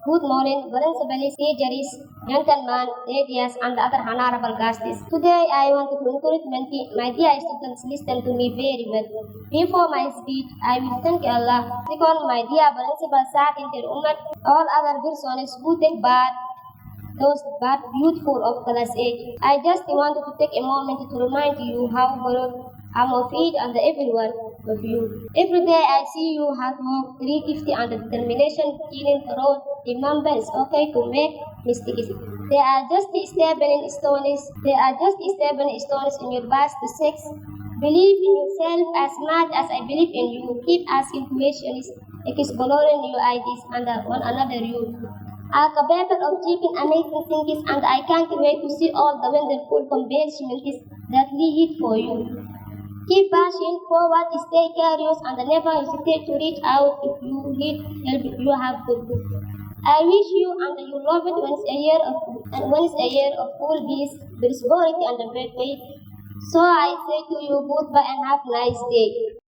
Good morning, principals, teachers, gentlemen, ladies, and other honorable guests. Today I want to encourage my dear students listen to me very well. Before my speech, I will thank Allah. Second, my dear principal, second, Umar, all other persons who take part those but beautiful of class 8. I just wanted to take a moment to remind you how proud I'm of each and every one of you. Every day I see you have more creativity and determination feeling through. Remember, it's okay to make mistakes. They are just stepping stones. They are just stepping stones in your path to success. Believe in yourself as much as I believe in you. Keep asking questions, exploring new ideas and one another you are capable of achieving amazing things, and I can't wait to see all the wonderful accomplishments that lead for you. Keep pushing forward, stay curious, and never hesitate to reach out if you need help if you have to. I wish you and your loved ones a year of full peace, prosperity, and great faith. So I say to you goodbye and have a nice day.